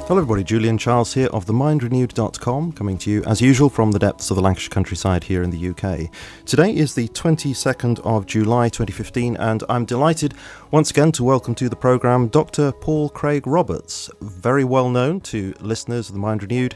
Hello everybody, Julian Charles here of themindrenewed.com, coming to you as usual from the depths of the Lancashire countryside here in the UK. Today is the 22nd of July 2015 and I'm delighted once again to welcome to the programme Dr. Paul Craig Roberts, very well known to listeners of The Mind Renewed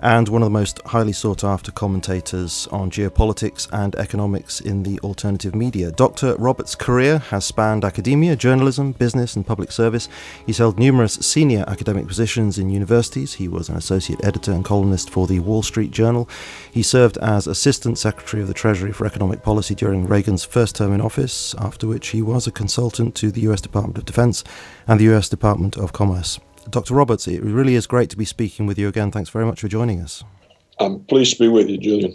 and one of the most highly sought after commentators on geopolitics and economics in the alternative media. Dr. Roberts' career has spanned academia, journalism, business and public service. He's held numerous senior academic positions in universities. He was an associate editor and columnist for the Wall Street Journal. He served as Assistant Secretary of the Treasury for Economic Policy during Reagan's first term in office, after which he was a consultant to the US Department of Defense and the US Department of Commerce. Dr. Roberts, it really is great to be speaking with you again. Thanks very much for joining us. I'm pleased to be with you, Julian.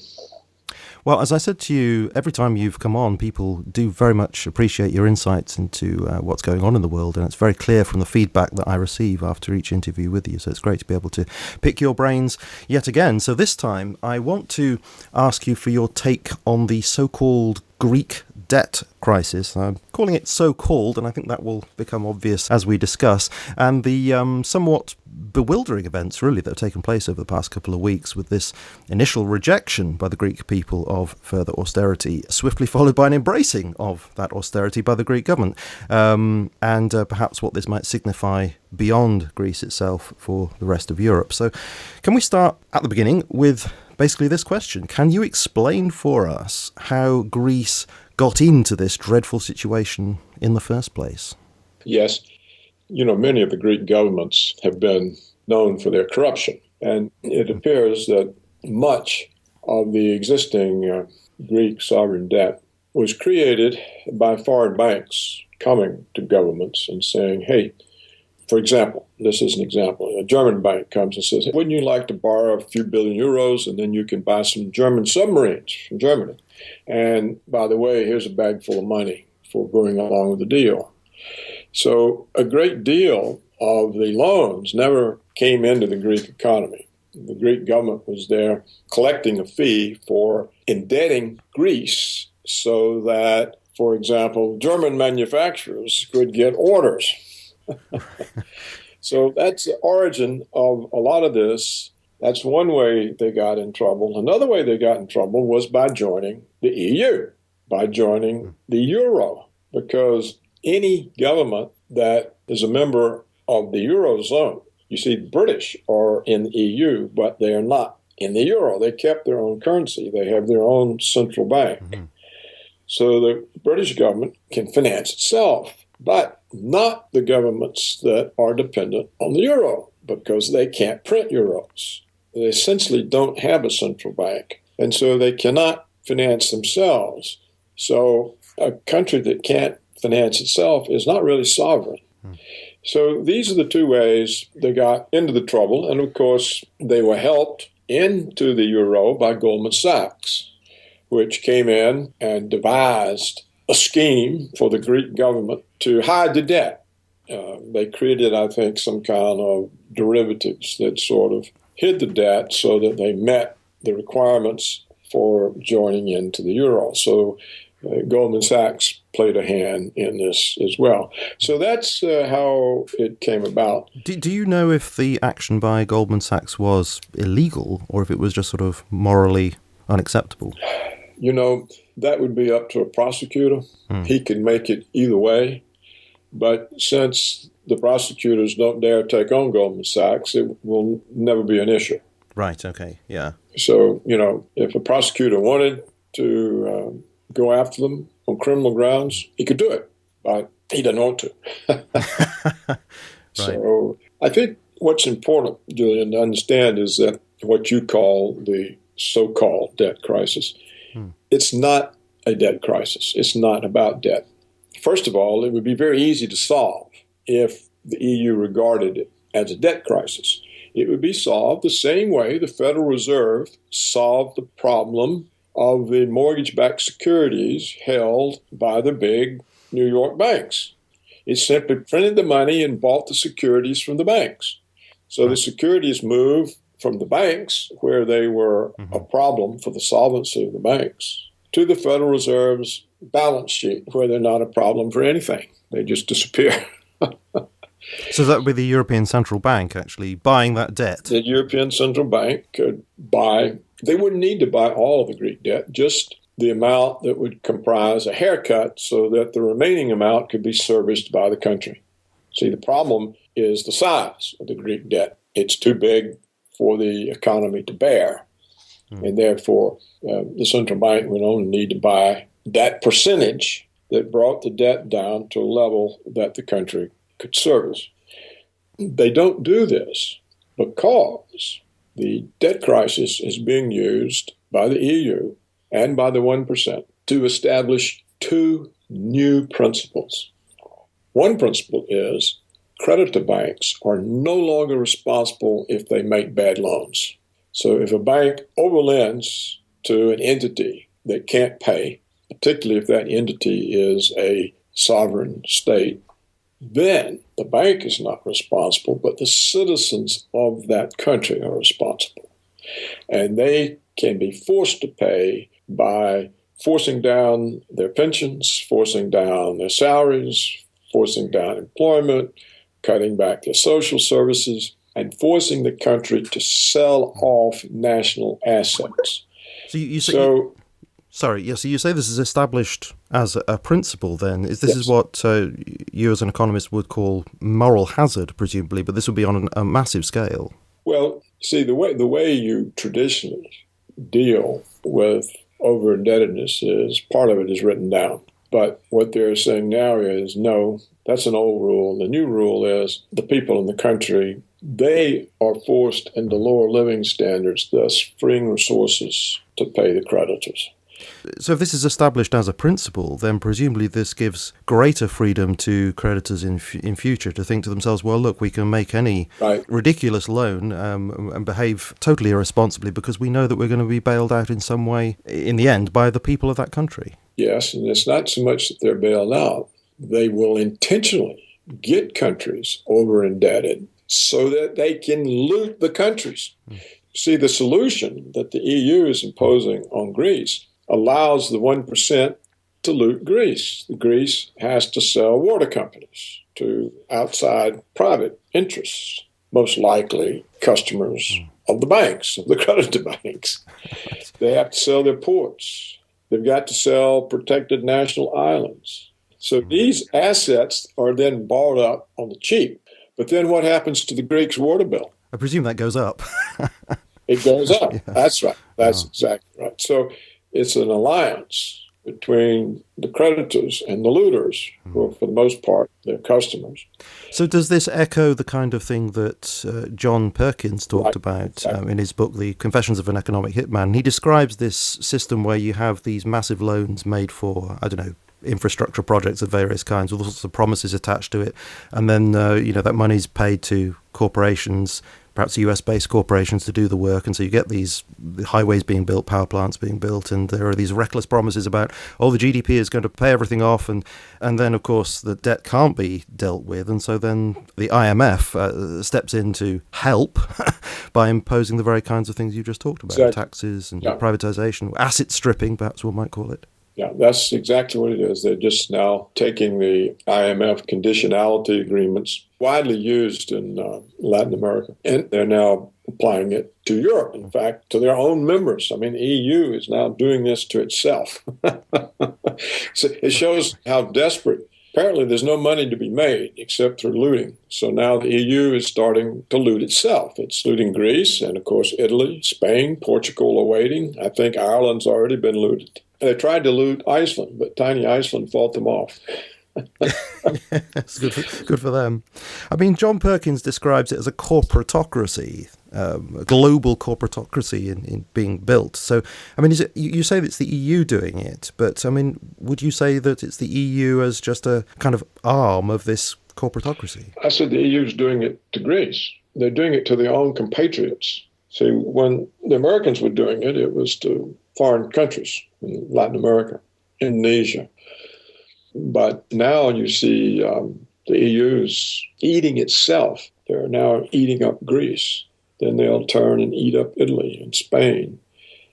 Well, as I said to you, every time you've come on, people do very much appreciate your insights into what's going on in the world, and it's very clear from the feedback that I receive after each interview with you. So it's great to be able to pick your brains yet again. So this time, I want to ask you for your take on the so-called Greek debt crisis. I'm calling it so-called, and I think that will become obvious as we discuss, and the somewhat bewildering events really that have taken place over the past couple of weeks, with this initial rejection by the Greek people of further austerity, swiftly followed by an embracing of that austerity by the Greek government, and perhaps what this might signify beyond Greece itself for the rest of Europe. So can we start at the beginning with basically this question? Can you explain for us how Greece got into this dreadful situation in the first place? Yes. You know, many of the Greek governments have been known for their corruption, and it appears that much of the existing Greek sovereign debt was created by foreign banks coming to governments and saying, hey, for example, this is an example. A German bank comes and says, wouldn't you like to borrow a few billion euros and then you can buy some German submarines from Germany? And by the way, here's a bag full of money for going along with the deal. So a great deal of the loans never came into the Greek economy. The Greek government was there collecting a fee for indebting Greece so that, for example, German manufacturers could get orders. So that's the origin of a lot of this. That's one way they got in trouble. Another way they got in trouble was by joining the EU, by joining the euro, because any government that is a member of the Eurozone, you see, the British are in the EU, but they are not in the euro. They kept their own currency. They have their own central bank. Mm-hmm. So the British government can finance itself, but not the governments that are dependent on the euro, because they can't print euros. They essentially don't have a central bank, and so they cannot finance themselves. So a country that can't finance itself is not really sovereign. So these are the two ways they got into the trouble. And of course, they were helped into the euro by Goldman Sachs, which came in and devised a scheme for the Greek government to hide the debt. They created, I think, some kind of derivatives that sort of hid the debt so that they met the requirements for joining into the euro. So Goldman Sachs played a hand in this as well. So that's how it came about. Do you know if the action by Goldman Sachs was illegal or if it was just sort of morally unacceptable? You know, that would be up to a prosecutor. He can make it either way. But since the prosecutors don't dare take on Goldman Sachs, it will never be an issue. Right, okay, yeah. So, you know, if a prosecutor wanted to go after them on criminal grounds, he could do it, but he doesn't want to. Right. So I think what's important, Julian, to understand is that what you call the so-called debt crisis, it's not a debt crisis. It's not about debt. First of all, it would be very easy to solve if the EU regarded it as a debt crisis. It would be solved the same way the Federal Reserve solved the problem of the mortgage-backed securities held by the big New York banks. It simply printed the money and bought the securities from the banks. So the securities moved from the banks, where they were a problem for the solvency of the banks, to the Federal Reserve's balance sheet, where they're not a problem for anything. They just disappear. So that would be the European Central Bank actually buying that debt. The European Central Bank could buy, they wouldn't need to buy all of the Greek debt, just the amount that would comprise a haircut so that the remaining amount could be serviced by the country. See, the problem is the size of the Greek debt. It's too big for the economy to bear. And therefore, the central bank would only need to buy that percentage that brought the debt down to a level that the country could service. They don't do this because the debt crisis is being used by the EU and by the 1% to establish two new principles. One principle is creditor banks are no longer responsible if they make bad loans. So if a bank overlends to an entity that can't pay, particularly if that entity is a sovereign state, then the bank is not responsible, but the citizens of that country are responsible. And they can be forced to pay by forcing down their pensions, forcing down their salaries, forcing down employment, cutting back their social services, and forcing the country to sell off national assets. So you say, so you say this is established as a principle then. This is what you as an economist would call moral hazard, presumably, but this would be on a massive scale. Well, see, the way you traditionally deal with over-indebtedness is part of it is written down. But what they're saying now is, no, that's an old rule. The new rule is the people in the country, they are forced into lower living standards, thus freeing resources to pay the creditors. So if this is established as a principle, then presumably this gives greater freedom to creditors in future to think to themselves, well, look, we can make any ridiculous loan and behave totally irresponsibly because we know that we're going to be bailed out in some way, in the end, by the people of that country. Yes, and it's not so much that they're bailed out. They will intentionally get countries over-indebted so that they can loot the countries. See, the solution that the EU is imposing on Greece allows the 1% to loot Greece. Greece has to sell water companies to outside private interests, most likely customers of the banks, of the creditor banks. They have to sell their ports. They've got to sell protected national islands. So these assets are then bought up on the cheap. But then what happens to the Greeks' water bill? I presume that goes up. It goes up. Yes. That's right. That's Oh. exactly right. So it's an alliance between the creditors and the looters, who are, for the most part, their customers. So does this echo the kind of thing that John Perkins talked about in his book, The Confessions of an Economic Hitman? He describes this system where you have these massive loans made for, I don't know, infrastructure projects of various kinds with all sorts of promises attached to it. And then, that money's paid to corporations, perhaps US-based corporations, to do the work. And so you get these highways being built, power plants being built, and there are these reckless promises about, the GDP is going to pay everything off. And then, of course, the debt can't be dealt with. And so then the IMF steps in to help by imposing the very kinds of things you just talked about, taxes and privatization, asset stripping, perhaps one might call it. Yeah, that's exactly what it is. They're just now taking the IMF conditionality agreements, widely used in Latin America, and they're now applying it to Europe, in fact, to their own members. I mean, the EU is now doing this to itself. So it shows how desperate. Apparently, there's no money to be made except through looting. So now the EU is starting to loot itself. It's looting Greece and, of course, Italy, Spain, Portugal are waiting. I think Ireland's already been looted. They tried to loot Iceland, but tiny Iceland fought them off. It's good for them. I mean, John Perkins describes it as a corporatocracy, a global corporatocracy in being built. So, I mean, you say that it's the EU doing it, but, I mean, would you say that it's the EU as just a kind of arm of this corporatocracy? I said the EU is doing it to Greece. They're doing it to their own compatriots. See, when the Americans were doing it, it was to foreign countries in Latin America, Indonesia. But now you see the EU's eating itself. They're now eating up Greece. Then they'll turn and eat up Italy and Spain.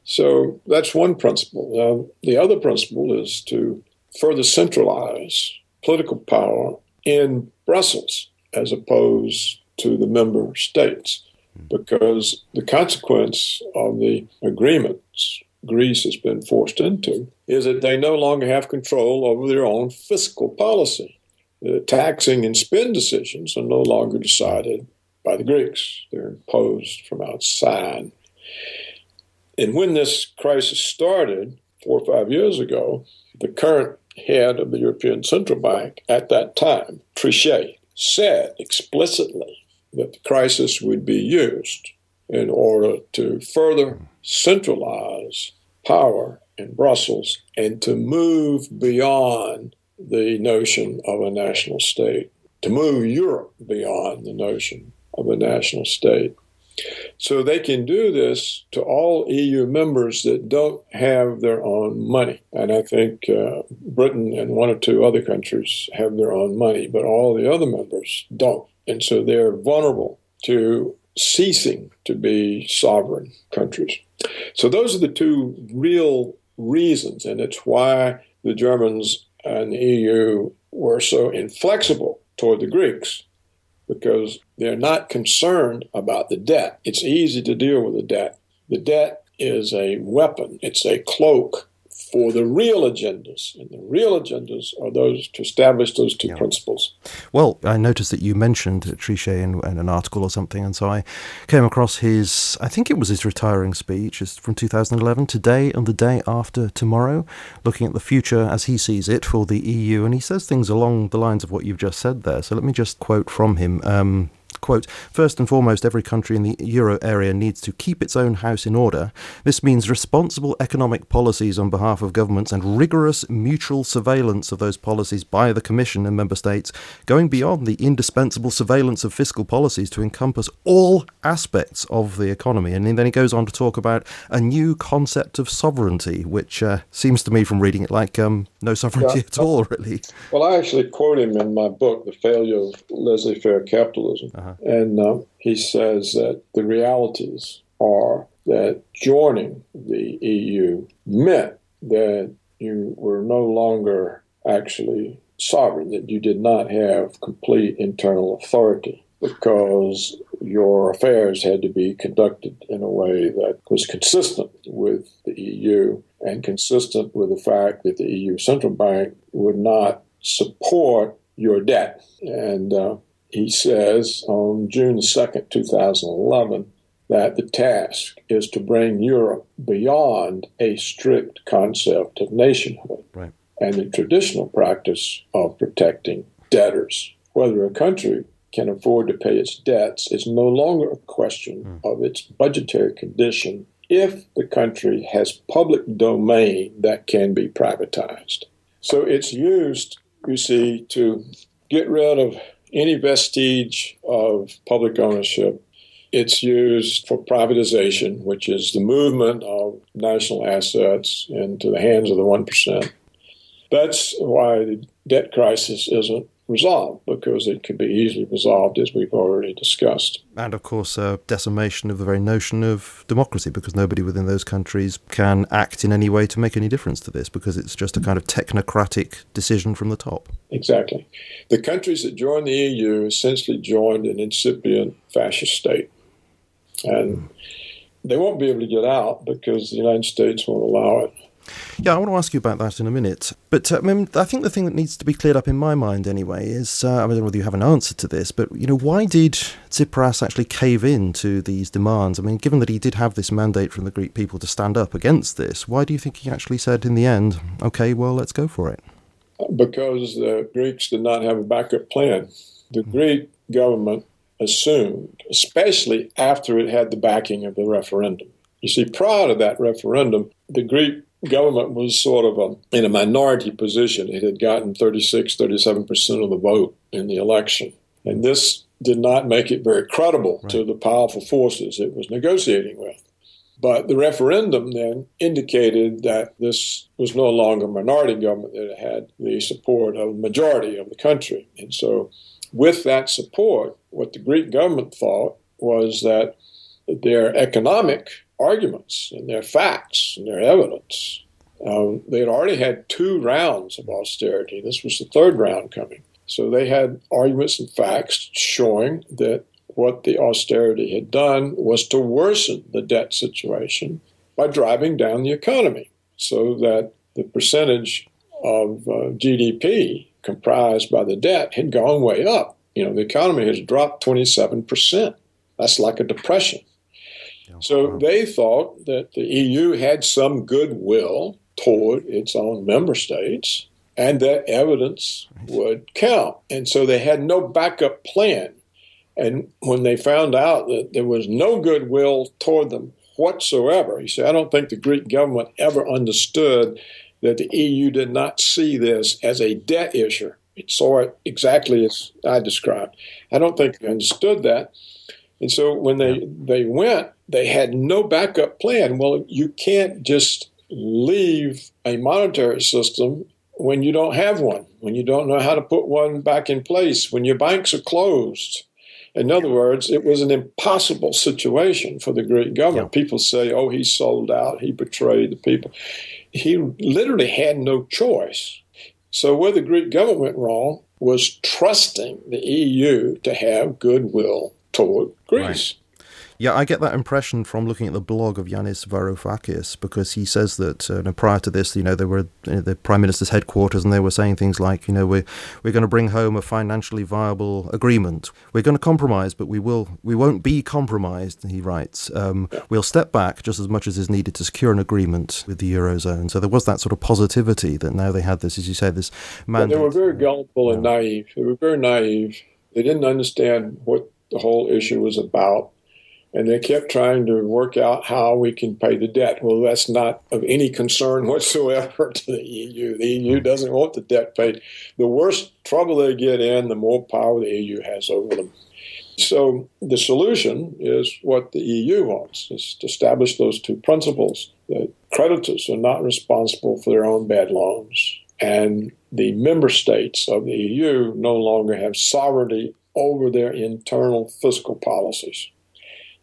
So that's one principle. The other principle is to further centralize political power in Brussels. as opposed to the member states, because the consequence of the agreements Greece has been forced into is that they no longer have control over their own fiscal policy. The taxing and spend decisions are no longer decided by the Greeks. They're imposed from outside. And when this crisis started 4 or 5 years ago, the current head of the European Central Bank at that time, Trichet, said explicitly that the crisis would be used in order to further centralize power in Brussels and to move beyond the notion of a national state, to move Europe beyond the notion of a national state. So they can do this to all EU members that don't have their own money. And I think Britain and 1 or 2 other countries have their own money, but all the other members don't. And so they're vulnerable to ceasing to be sovereign countries. So those are the 2 real reasons, and it's why the Germans and the EU were so inflexible toward the Greeks, because they're not concerned about the debt. It's easy to deal with the debt. The debt is a weapon. It's a cloak for the real agendas. And the real agendas are those to establish those 2 principles. Well, I noticed that you mentioned Trichet in an article or something, and so I came across his, I think it was his retiring speech. It's from 2011, Today and the Day After Tomorrow, looking at the future as he sees it for the EU. And he says things along the lines of what you've just said there. So let me just quote from him. Quote, "First and foremost, every country in the euro area needs to keep its own house in order. This means responsible economic policies on behalf of governments and rigorous mutual surveillance of those policies by the Commission and member states, going beyond the indispensable surveillance of fiscal policies to encompass all aspects of the economy." And then he goes on to talk about a new concept of sovereignty, which seems to me from reading it like no sovereignty at all, really. Well, I actually quote him in my book, The Failure of Laissez-faire Capitalism. And he says that the realities are that joining the EU meant that you were no longer actually sovereign, that you did not have complete internal authority, because your affairs had to be conducted in a way that was consistent with the EU and consistent with the fact that the EU Central Bank would not support your debt. And he says on June 2nd, 2011, that the task is to bring Europe beyond a strict concept of nationhood and the traditional practice of protecting debtors. Whether a country can afford to pay its debts is no longer a question of its budgetary condition if the country has public domain that can be privatized. So it's used, you see, to get rid of any vestige of public ownership. It's used for privatization, which is the movement of national assets into the hands of the 1%. That's why the debt crisis isn't resolved, because it could be easily resolved, as we've already discussed. And, of course, decimation of the very notion of democracy, because nobody within those countries can act in any way to make any difference to this, because it's just a kind of technocratic decision from the top. Exactly. The countries that joined the EU essentially joined an incipient fascist state. And they won't be able to get out because the United States won't allow it. Yeah, I want to ask you about that in a minute. But I think the thing that needs to be cleared up in my mind anyway is, I don't know whether you have an answer to this, but, why did Tsipras actually cave in to these demands? I mean, given that he did have this mandate from the Greek people to stand up against this, why do you think he actually said in the end, okay, well, let's go for it? Because the Greeks did not have a backup plan. The Greek government assumed, especially after it had the backing of the referendum. You see, prior to that referendum, the Greek government was sort of in a minority position. It had gotten 37% of the vote in the election. And this did not make it very credible to the powerful forces it was negotiating with. But the referendum then indicated that this was no longer a minority government, that it had the support of a majority of the country. And so with that support, what the Greek government thought was that their economic arguments and their facts and their evidence, they had already had 2 rounds of austerity. This was the 3rd round coming. So they had arguments and facts showing that what the austerity had done was to worsen the debt situation by driving down the economy so that the percentage of GDP comprised by the debt had gone way up. The economy has dropped 27%. That's like a depression. So they thought that the EU had some goodwill toward its own member states and that evidence would count. And so they had no backup plan. And when they found out that there was no goodwill toward them whatsoever, he said, I don't think the Greek government ever understood that the EU did not see this as a debt issue. It saw it exactly as I described. I don't think they understood that. And so when they went, they had no backup plan. Well, you can't just leave a monetary system when you don't have one, when you don't know how to put one back in place, when your banks are closed. In other words, it was an impossible situation for the Greek government. Yeah. People say, oh, he sold out, he betrayed the people. He literally had no choice. So where the Greek government went wrong was trusting the EU to have goodwill toward Greece. Right. Yeah, I get that impression from looking at the blog of Yanis Varoufakis, because he says that prior to this, they were the Prime Minister's headquarters, and they were saying things like, we're going to bring home a financially viable agreement. We're going to compromise, but we won't be compromised, he writes. We'll step back just as much as is needed to secure an agreement with the Eurozone. So there was that sort of positivity that now they had this, as you say, this mandate. They were very gullible and naive. They were very naive. They didn't understand what the whole issue was about. And they kept trying to work out how we can pay the debt. Well, that's not of any concern whatsoever to the EU. The EU doesn't want the debt paid. The worse trouble they get in, the more power the EU has over them. So the solution is what the EU wants, is to establish those two principles, that creditors are not responsible for their own bad loans, and the member states of the EU no longer have sovereignty over their internal fiscal policies.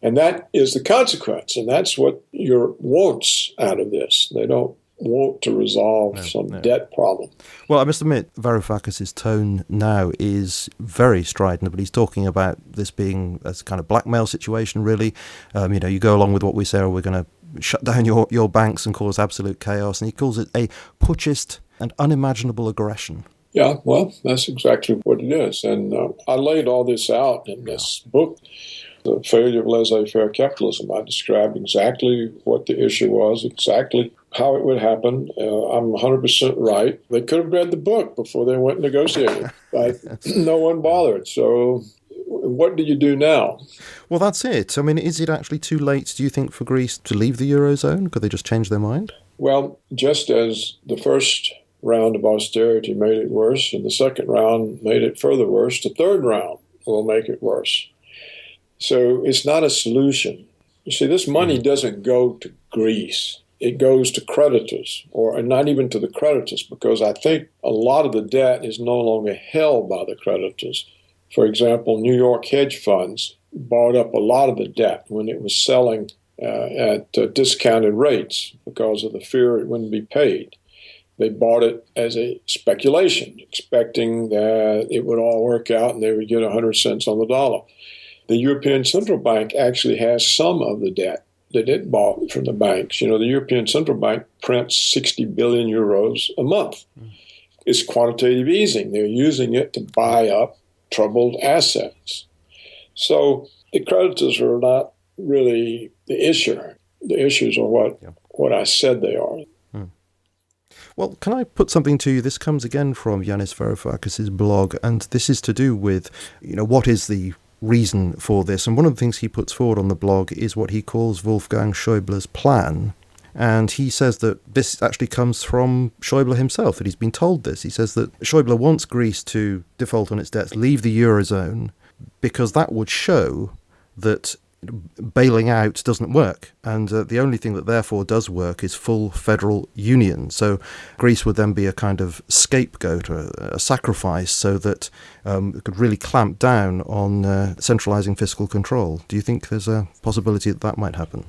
And that is the consequence, and that's what Europe wants out of this. They don't want to resolve some debt problem. Well, I must admit, Varoufakis' tone now is very strident, but he's talking about this being a kind of blackmail situation, really. You go along with what we say, or we're going to shut down your banks and cause absolute chaos, and he calls it a putschist and unimaginable aggression. Yeah, well, that's exactly what it is. And I laid all this out in this book, The Failure of Laissez-Faire Capitalism. I described exactly what the issue was, exactly how it would happen. I'm 100% right. They could have read the book before they went negotiating, but no one bothered. So what do you do now? Well, that's it. I mean, is it actually too late, do you think, for Greece to leave the Eurozone? Could they just change their mind? Well, just as the first round of austerity made it worse, and the second round made it further worse, the third round will make it worse. So it's not a solution. You see, this money doesn't go to Greece. It goes to creditors, or not even to the creditors, because I think a lot of the debt is no longer held by the creditors. For example, New York hedge funds bought up a lot of the debt when it was selling at discounted rates because of the fear it wouldn't be paid. They bought it as a speculation, expecting that it would all work out and they would get 100 cents on the dollar. The European Central Bank actually has some of the debt that it bought from the banks. The European Central Bank prints 60 billion euros a month. It's quantitative easing. They're using it to buy up troubled assets. So the creditors are not really the issue. The issues are what I said they are. Well, can I put something to you? This comes again from Yanis Varoufakis' blog, and this is to do with, what is the reason for this? And one of the things he puts forward on the blog is what he calls Wolfgang Schäuble's plan. And he says that this actually comes from Schäuble himself, that he's been told this. He says that Schäuble wants Greece to default on its debts, leave the Eurozone, because that would show that bailing out doesn't work, and the only thing that therefore does work is full federal union. So Greece would then be a kind of scapegoat, or a sacrifice, so that it could really clamp down on centralizing fiscal control. Do you think there's a possibility that might happen?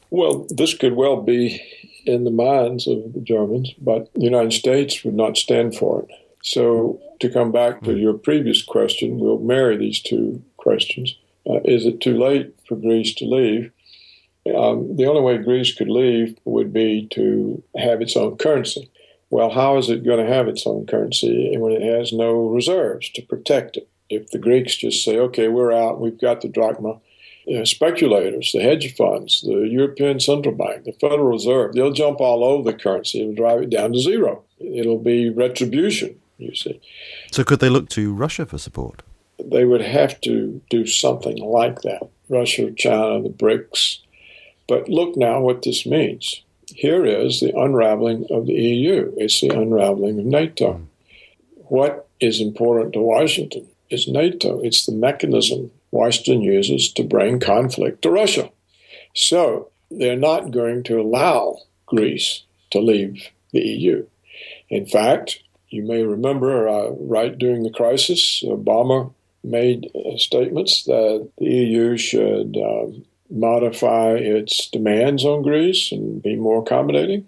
Well, this could well be in the minds of the Germans, but the United States would not stand for it. So to come back to your previous question, we'll marry these two questions. Is it too late for Greece to leave? The only way Greece could leave would be to have its own currency. Well, how is it going to have its own currency when it has no reserves to protect it? If the Greeks just say, okay, we're out, we've got the drachma, speculators, the hedge funds, the European Central Bank, the Federal Reserve, they'll jump all over the currency and drive it down to zero. It'll be retribution, you see. So could they look to Russia for support? They would have to do something like that. Russia, China, the BRICS. But look now what this means. Here is the unraveling of the EU. It's the unraveling of NATO. What is important to Washington is NATO. It's the mechanism Washington uses to bring conflict to Russia. So they're not going to allow Greece to leave the EU. In fact, you may remember right during the crisis, Obama made statements that the EU should modify its demands on Greece and be more accommodating.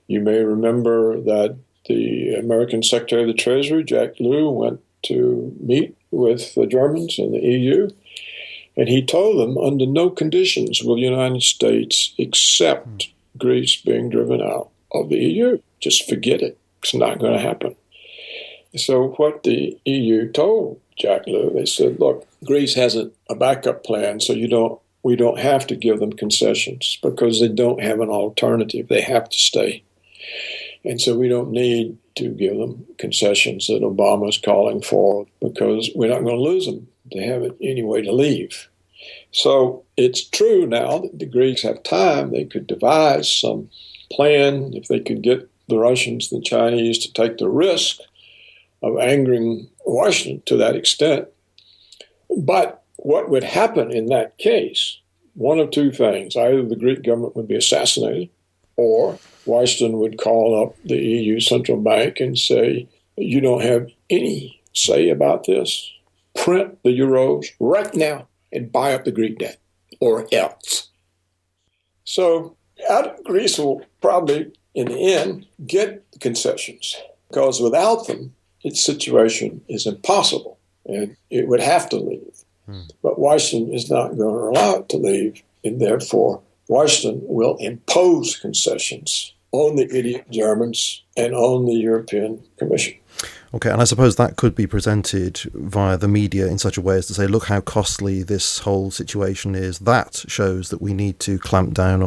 You may remember that the American Secretary of the Treasury, Jack Lew, went to meet with the Germans and the EU, and he told them under no conditions will the United States accept Greece being driven out of the EU. Just forget it. It's not going to happen. So what the EU told Jack Lew, they said, look, Greece has a backup plan, so we don't have to give them concessions because they don't have an alternative. They have to stay. And so we don't need to give them concessions that Obama's calling for because we're not going to lose them. They have any way to leave. So it's true now that the Greeks have time. They could devise some plan if they could get the Russians, the Chinese to take the risk of angering Washington to that extent. But what would happen in that case? One of two things. Either the Greek government would be assassinated, or Washington would call up the EU Central Bank and say, you don't have any say about this. Print the euros right now and buy up the Greek debt, or else. So Greece will probably, in the end, get concessions, because without them, its situation is impossible, and it would have to leave. But Washington is not going to allow it to leave, and therefore Washington will impose concessions on the idiot Germans and on the European Commission. Okay, and I suppose that could be presented via the media in such a way as to say, look how costly this whole situation is. That shows that we need to clamp down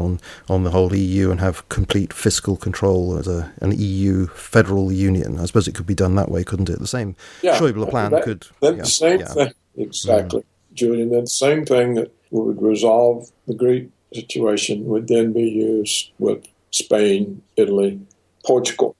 on the whole EU and have complete fiscal control as an EU federal union. I suppose it could be done that way, couldn't it? The same Schäuble plan could... The same thing, exactly, Julian. The same thing that would resolve the Greek situation would then be used with Spain, Italy, Portugal.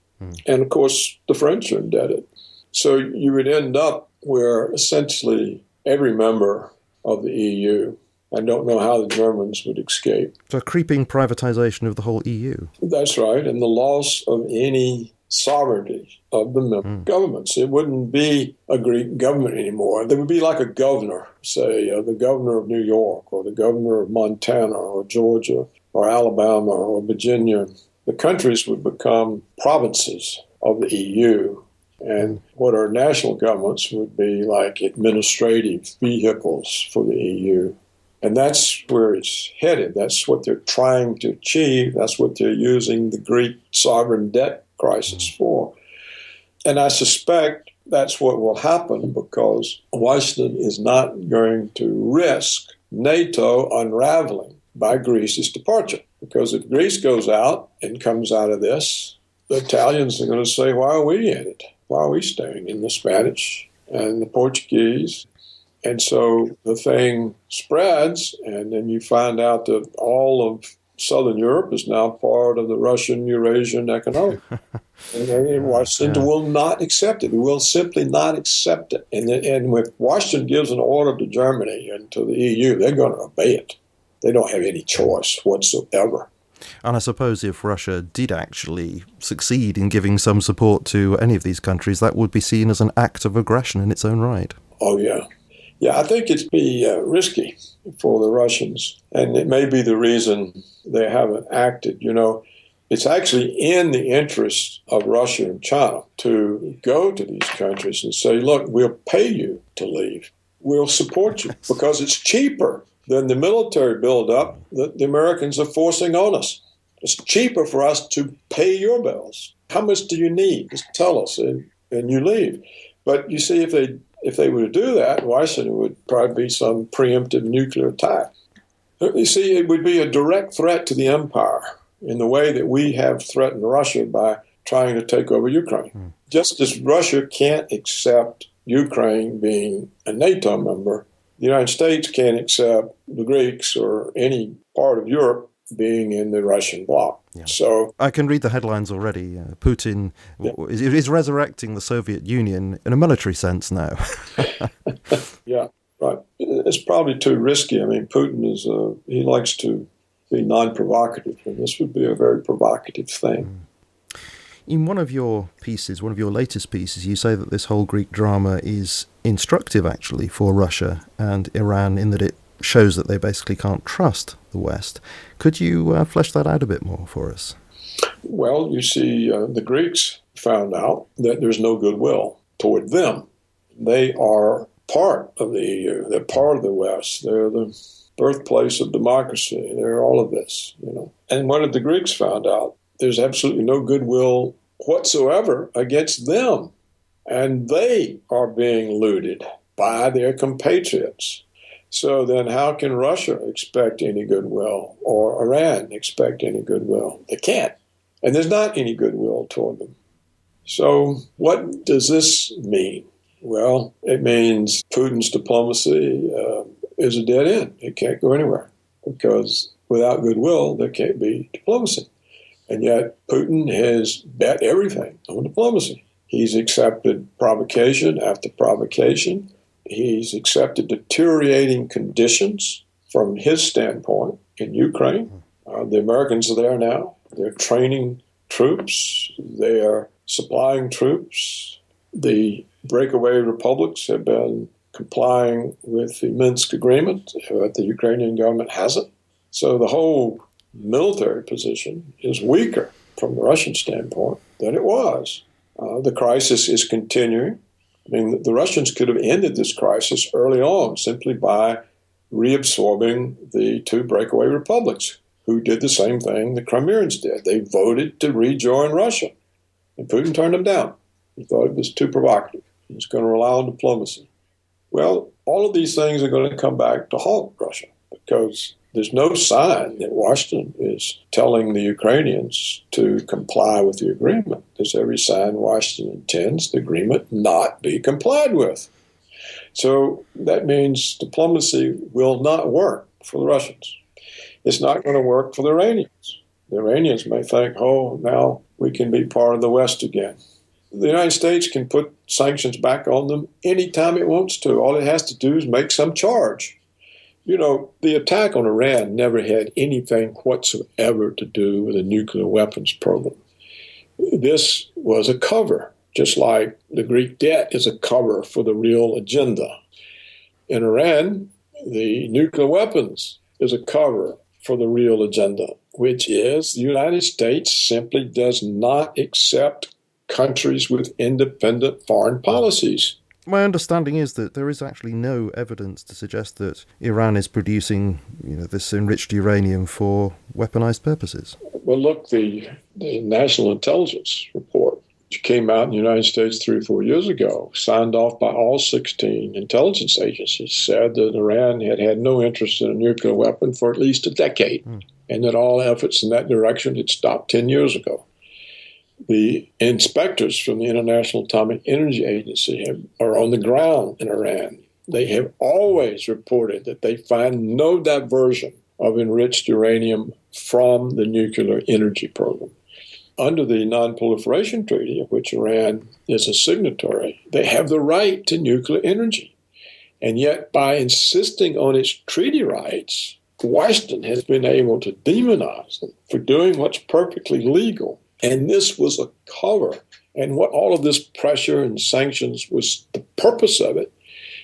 And, of course, the French are indebted. So you would end up where essentially every member of the EU, I don't know how the Germans would escape. So a creeping privatization of the whole EU. That's right, and the loss of any sovereignty of the member governments. It wouldn't be a Greek government anymore. There would be like a governor, say the governor of New York or the governor of Montana or Georgia or Alabama or Virginia. The countries would become provinces of the EU, and what our national governments would be like administrative vehicles for the EU. And that's where it's headed. That's what they're trying to achieve. That's what they're using the Greek sovereign debt crisis for. And I suspect that's what will happen because Washington is not going to risk NATO unraveling by Greece's departure. Because if Greece goes out and comes out of this, the Italians are going to say, why are we in it? Why are we staying in the Spanish and the Portuguese? And so the thing spreads, and then you find out that all of Southern Europe is now part of the Russian Eurasian economic. And Washington will not accept it. It will simply not accept it. And if Washington gives an order to Germany and to the EU, they're going to obey it. They don't have any choice whatsoever. And I suppose if Russia did actually succeed in giving some support to any of these countries, that would be seen as an act of aggression in its own right. Oh, yeah. Yeah, I think it'd be risky for the Russians. And it may be the reason they haven't acted. You know, it's actually in the interest of Russia and China to go to these countries and say, look, we'll pay you to leave. We'll support you because it's cheaper than the military buildup that the Americans are forcing on us. It's cheaper for us to pay your bills. How much do you need? Just tell us, and you leave. But you see, if they were to do that, Washington would probably be some preemptive nuclear attack. You see, it would be a direct threat to the empire in the way that we have threatened Russia by trying to take over Ukraine. Just as Russia can't accept Ukraine being a NATO member, the United States can't accept the Greeks or any part of Europe being in the Russian bloc. Yeah. So I can read the headlines already. Putin is resurrecting the Soviet Union in a military sense now. Yeah, right. It's probably too risky. I mean, Putin he likes to be non-provocative, and this would be a very provocative thing. In one of your pieces, one of your latest pieces, you say that this whole Greek drama is instructive, actually, for Russia and Iran in that it shows that they basically can't trust the West. Could you flesh that out a bit more for us? Well, you see, the Greeks found out that there's no goodwill toward them. They are part of the EU. They're part of the West. They're the birthplace of democracy. They're all of this, you know. And what did the Greeks found out? There's absolutely no goodwill whatsoever against them. And they are being looted by their compatriots. So then how can Russia expect any goodwill or Iran expect any goodwill? They can't. And there's not any goodwill toward them. So what does this mean? Well, it means Putin's diplomacy is a dead end. It can't go anywhere because without goodwill, there can't be diplomacy. And yet Putin has bet everything on diplomacy. He's accepted provocation after provocation. He's accepted deteriorating conditions from his standpoint in Ukraine. The Americans are there now. They're training troops. They are supplying troops. The breakaway republics have been complying with the Minsk agreement, but the Ukrainian government hasn't. So the whole military position is weaker from the Russian standpoint than it was. The crisis is continuing. I mean, the Russians could have ended this crisis early on simply by reabsorbing the two breakaway republics, who did the same thing the Crimeans did. They voted to rejoin Russia, and Putin turned them down. He thought it was too provocative. He was going to rely on diplomacy. Well, all of these things are going to come back to haunt Russia because there's no sign that Washington is telling the Ukrainians to comply with the agreement. There's every sign Washington intends the agreement not be complied with. So that means diplomacy will not work for the Russians. It's not going to work for the Iranians. The Iranians may think, oh, now we can be part of the West again. The United States can put sanctions back on them anytime it wants to. All it has to do is make some charge. You know, the attack on Iran never had anything whatsoever to do with a nuclear weapons program. This was a cover, just like the Greek debt is a cover for the real agenda. In Iran, the nuclear weapons is a cover for the real agenda, which is the United States simply does not accept countries with independent foreign policies. My understanding is that there is actually no evidence to suggest that Iran is producing, this enriched uranium for weaponized purposes. Well, look, the National Intelligence Report, which came out in the United States 3 or 4 years ago, signed off by all 16 intelligence agencies, said that Iran had had no interest in a nuclear weapon for at least a decade, and that all efforts in that direction had stopped 10 years ago. The inspectors from the International Atomic Energy Agency are on the ground in Iran. They have always reported that they find no diversion of enriched uranium from the nuclear energy program. Under the Non-Proliferation Treaty, of which Iran is a signatory, they have the right to nuclear energy. And yet, by insisting on its treaty rights, Washington has been able to demonize them for doing what's perfectly legal. And this was a cover. And what all of this pressure and sanctions was, the purpose of it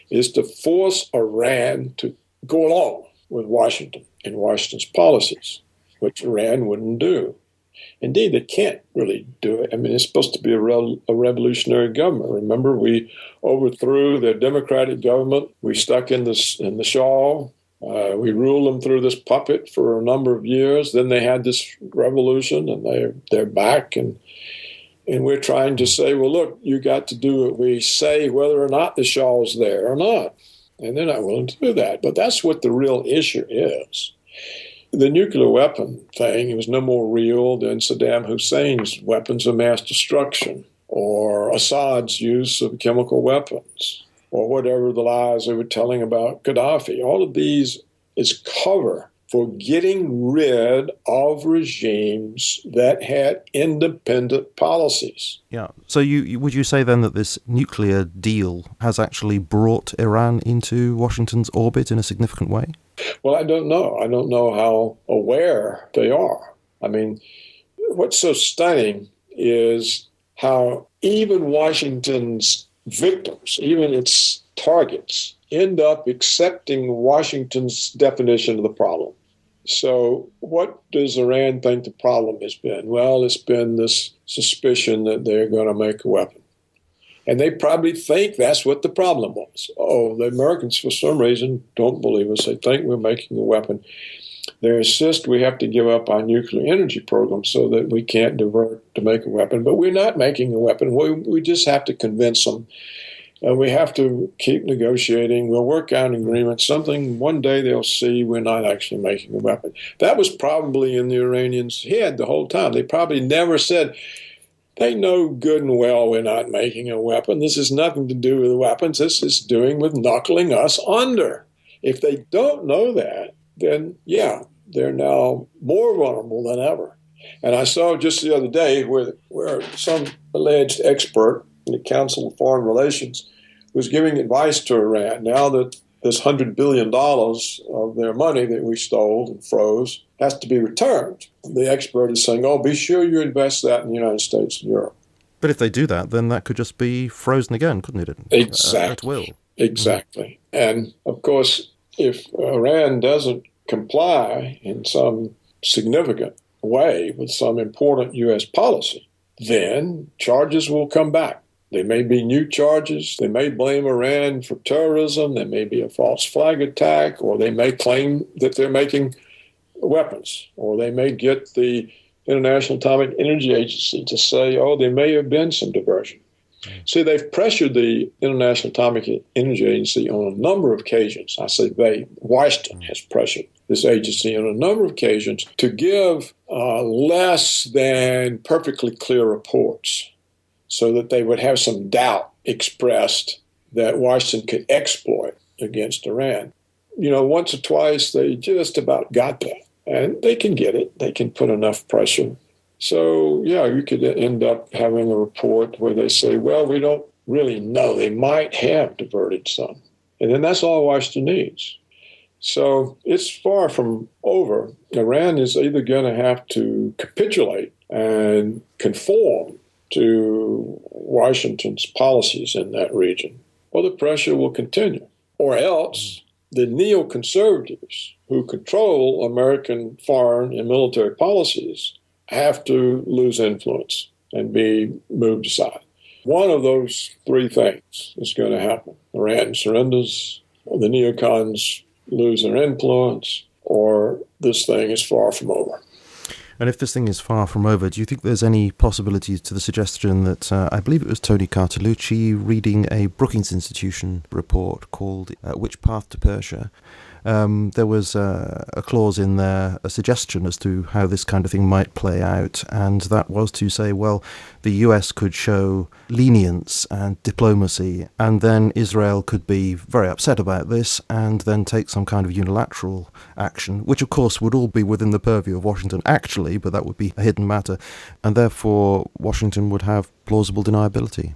is to force Iran to go along with Washington and Washington's policies, which Iran wouldn't do. Indeed, they can't really do it. I mean, it's supposed to be a revolutionary government. Remember, we overthrew their democratic government. We stuck in the shawl. We ruled them through this puppet for a number of years. Then they had this revolution, and they're back. And we're trying to say, well, look, you got to do what we say, whether or not the shawl's there or not. And they're not willing to do that. But that's what the real issue is. The nuclear weapon thing was no more real than Saddam Hussein's weapons of mass destruction, or Assad's use of chemical weapons, or whatever the lies they were telling about Gaddafi. All of these is cover for getting rid of regimes that had independent policies. Yeah. So would you say then that this nuclear deal has actually brought Iran into Washington's orbit in a significant way? Well, I don't know. I don't know how aware they are. I mean, what's so stunning is how even Washington's victims, even its targets, end up accepting Washington's definition of the problem. So what does Iran think the problem has been? Well, it's been this suspicion that they're going to make a weapon. And they probably think that's what the problem was. Oh, the Americans, for some reason, don't believe us. They think we're making a weapon. They insist we have to give up our nuclear energy program so that we can't divert to make a weapon. But we're not making a weapon. We just have to convince them. We have to keep negotiating. We'll work out an agreement. One day they'll see we're not actually making a weapon. That was probably in the Iranians' head the whole time. They probably never said, they know good and well we're not making a weapon. This has nothing to do with weapons. This is doing with knuckling us under. If they don't know that, then, yeah, they're now more vulnerable than ever. And I saw just the other day where some alleged expert in the Council of Foreign Relations was giving advice to Iran now that this $100 billion of their money that we stole and froze has to be returned. The expert is saying, oh, be sure you invest that in the United States and Europe. But if they do that, then that could just be frozen again, couldn't it? Exactly. At will. Exactly. And, of course, if Iran doesn't comply in some significant way with some important U.S. policy, then charges will come back. There may be new charges. They may blame Iran for terrorism. There may be a false flag attack, or they may claim that they're making weapons, or they may get the International Atomic Energy Agency to say, oh, there may have been some diversion. See, they've pressured the International Atomic Energy Agency on a number of occasions. I say they, Washington has pressured this agency on a number of occasions to give less than perfectly clear reports so that they would have some doubt expressed that Washington could exploit against Iran. You know, once or twice they just about got that. And they can get it. They can put enough pressure. So, yeah, you could end up having a report where they say, well, we don't really know. They might have diverted some. And then that's all Washington needs. So it's far from over. Iran is either going to have to capitulate and conform to Washington's policies in that region, or the pressure will continue. Or else the neoconservatives who control American foreign and military policies have to lose influence and be moved aside. One of those three things is going to happen. Iran surrenders, or the neocons lose their influence, or this thing is far from over. And if this thing is far from over, do you think there's any possibility to the suggestion that, I believe it was Tony Cartolucci reading a Brookings Institution report called Which Path to Persia? There was a clause in there, a suggestion as to how this kind of thing might play out, and that was to say, well, the US could show lenience and diplomacy, and then Israel could be very upset about this and then take some kind of unilateral action, which of course would all be within the purview of Washington actually, but that would be a hidden matter, and therefore Washington would have plausible deniability.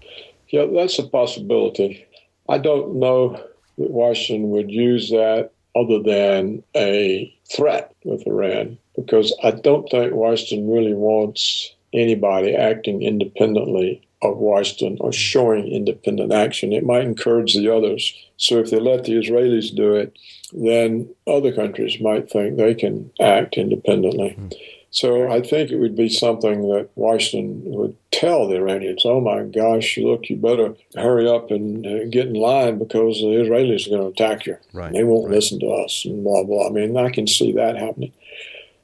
Yeah, that's a possibility. I don't know that Washington would use that other than a threat with Iran, because I don't think Washington really wants anybody acting independently of Washington or showing independent action. It might encourage the others. So if they let the Israelis do it, then other countries might think they can act independently. So I think it would be something that Washington would tell the Iranians, oh my gosh, look, you better hurry up and get in line because the Israelis are going to attack you. Right. They won't listen to us and blah, blah. I mean, I can see that happening.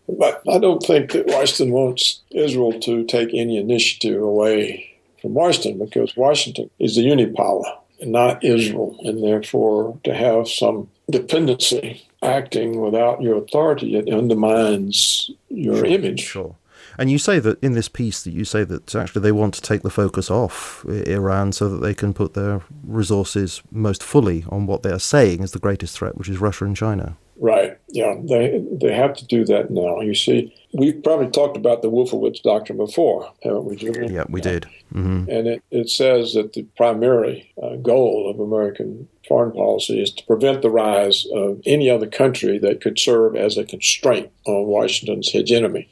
But I don't think that Washington wants Israel to take any initiative away from Washington, because Washington is the unipower and not Israel. And therefore, to have some dependency acting without your authority, it undermines your image. Sure. And you say that in this piece that you say that actually they want to take the focus off Iran so that they can put their resources most fully on what they are saying is the greatest threat, which is Russia and China. Right. Yeah. They have to do that now. You see, we've probably talked about the Wolfowitz Doctrine before, haven't we, Julian? Yeah, we did. Mm-hmm. And it says that the primary goal of American foreign policy is to prevent the rise of any other country that could serve as a constraint on Washington's hegemony.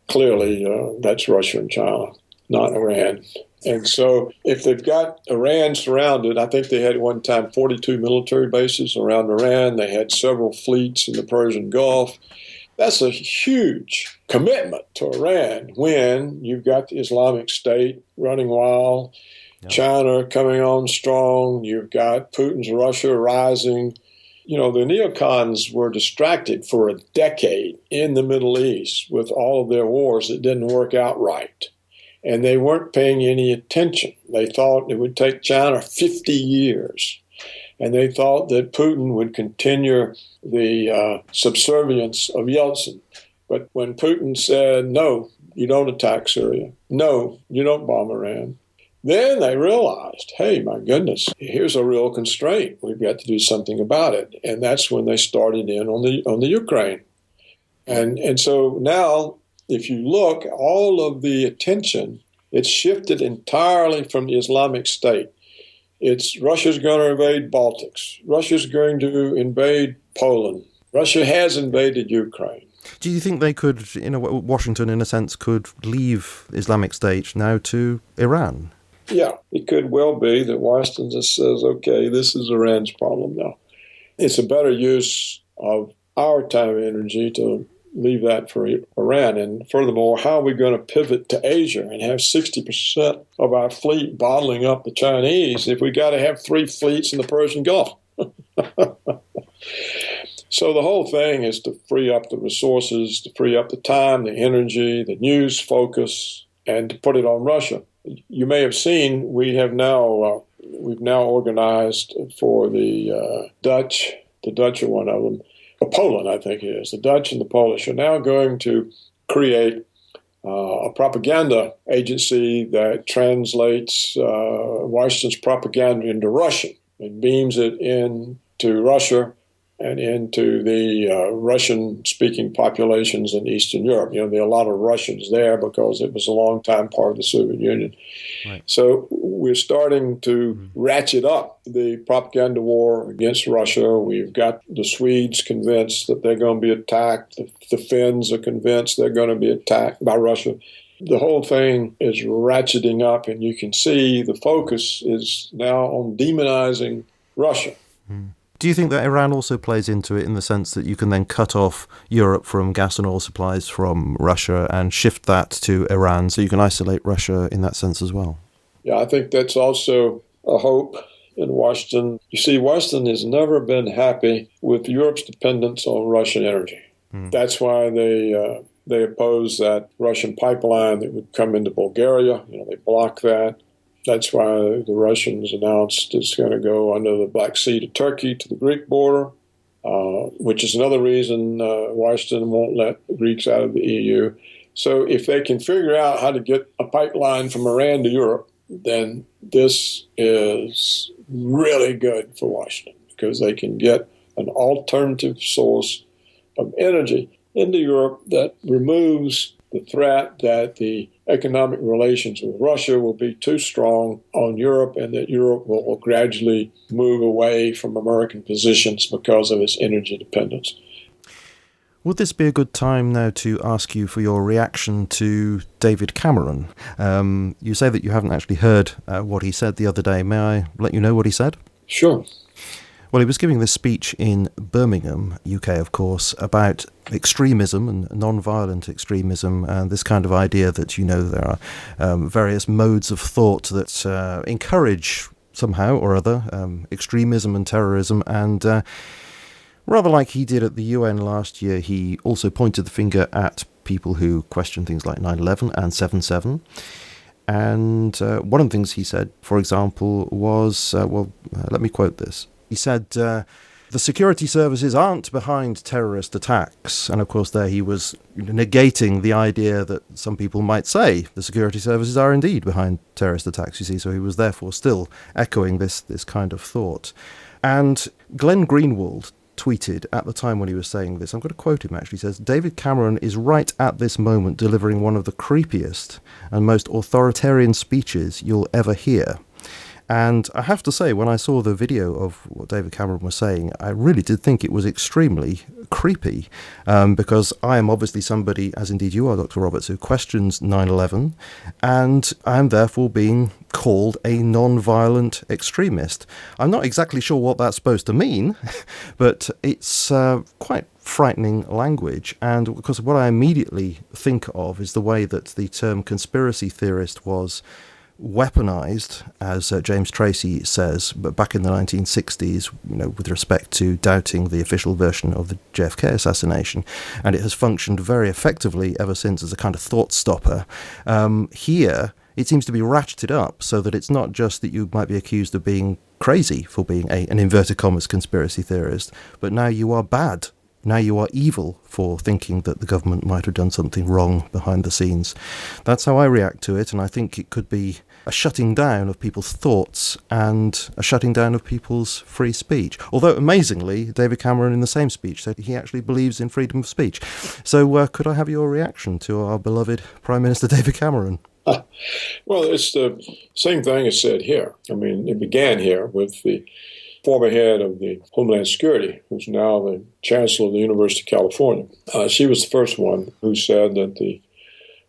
Clearly, that's Russia and China, not Iran. And so if they've got Iran surrounded, I think they had at one time 42 military bases around Iran. They had several fleets in the Persian Gulf. That's a huge commitment to Iran when you've got the Islamic State running wild, China coming on strong, you've got Putin's Russia rising. You know, the neocons were distracted for a decade in the Middle East with all of their wars that didn't work out right. And they weren't paying any attention. They thought it would take China 50 years. And they thought that Putin would continue the subservience of Yeltsin. But when Putin said, no, you don't attack Syria, no, you don't bomb Iran, then they realized, hey, my goodness, here's a real constraint. We've got to do something about it. And that's when they started in on the Ukraine. And so now, if you look, all of the attention, it's shifted entirely from the Islamic State. It's Russia's going to invade Baltics. Russia's going to invade Poland. Russia has invaded Ukraine. Do you think they could, Washington, in a sense, could leave Islamic State now to Iran? Yeah, it could well be that Washington just says, okay, this is Iran's problem now. It's a better use of our time and energy to leave that for Iran. And furthermore, how are we going to pivot to Asia and have 60% of our fleet bottling up the Chinese if we got to have 3 fleets in the Persian Gulf? So the whole thing is to free up the resources, to free up the time, the energy, the news focus, and to put it on Russia. You may have seen we've now organized for the Dutch. The Dutch are one of them. Poland, I think it is. The Dutch and the Polish are now going to create a propaganda agency that translates Washington's propaganda into Russian and beams it into Russia and into the Russian-speaking populations in Eastern Europe. You know, there are a lot of Russians there because it was a long time part of the Soviet Union. Right. So we're starting to ratchet up the propaganda war against Russia. We've got the Swedes convinced that they're going to be attacked. The Finns are convinced they're going to be attacked by Russia. The whole thing is ratcheting up, and you can see the focus is now on demonizing Russia. Do you think that Iran also plays into it in the sense that you can then cut off Europe from gas and oil supplies from Russia and shift that to Iran so you can isolate Russia in that sense as well? Yeah, I think that's also a hope in Washington. You see, Washington has never been happy with Europe's dependence on Russian energy. That's why they oppose that Russian pipeline that would come into Bulgaria. You know, they block that. That's why the Russians announced it's going to go under the Black Sea to Turkey to the Greek border, which is another reason Washington won't let the Greeks out of the EU. So if they can figure out how to get a pipeline from Iran to Europe, then this is really good for Washington because they can get an alternative source of energy into Europe that removes the threat that the economic relations with Russia will be too strong on Europe and that Europe will gradually move away from American positions because of its energy dependence. Would this be a good time now to ask you for your reaction to David Cameron? You say that you haven't actually heard what he said the other day. May I let you know what he said? Sure. Well, he was giving this speech in Birmingham, UK, of course, about extremism and non-violent extremism, and this kind of idea that, there are various modes of thought that encourage somehow or other extremism and terrorism. And rather like he did at the UN last year, he also pointed the finger at people who question things like 9/11 and 7/7. And one of the things he said, for example, was, let me quote this. He said, the security services aren't behind terrorist attacks. And of course, there he was negating the idea that some people might say the security services are indeed behind terrorist attacks, you see. So he was therefore still echoing this kind of thought. And Glenn Greenwald tweeted at the time when he was saying this, I'm going to quote him actually, he says, David Cameron is right at this moment delivering one of the creepiest and most authoritarian speeches you'll ever hear. And I have to say, when I saw the video of what David Cameron was saying, I really did think it was extremely creepy, because I am obviously somebody, as indeed you are, Dr. Roberts, who questions 9/11, and I am therefore being called a non-violent extremist. I'm not exactly sure what that's supposed to mean, but it's quite frightening language. And because what I immediately think of is the way that the term conspiracy theorist was weaponized, as James Tracy says, but back in the 1960s, with respect to doubting the official version of the JFK assassination, and it has functioned very effectively ever since as a kind of thought stopper. Here, it seems to be ratcheted up so that it's not just that you might be accused of being crazy for being an inverted commas conspiracy theorist, but now you are bad. Now you are evil for thinking that the government might have done something wrong behind the scenes. That's how I react to it, and I think it could be a shutting down of people's thoughts and a shutting down of people's free speech. Although, amazingly, David Cameron in the same speech said he actually believes in freedom of speech. So could I have your reaction to our beloved Prime Minister David Cameron? Well, it's the same thing as said here. I mean, it began here with the former head of the Homeland Security, who's now the Chancellor of the University of California. She was the first one who said that the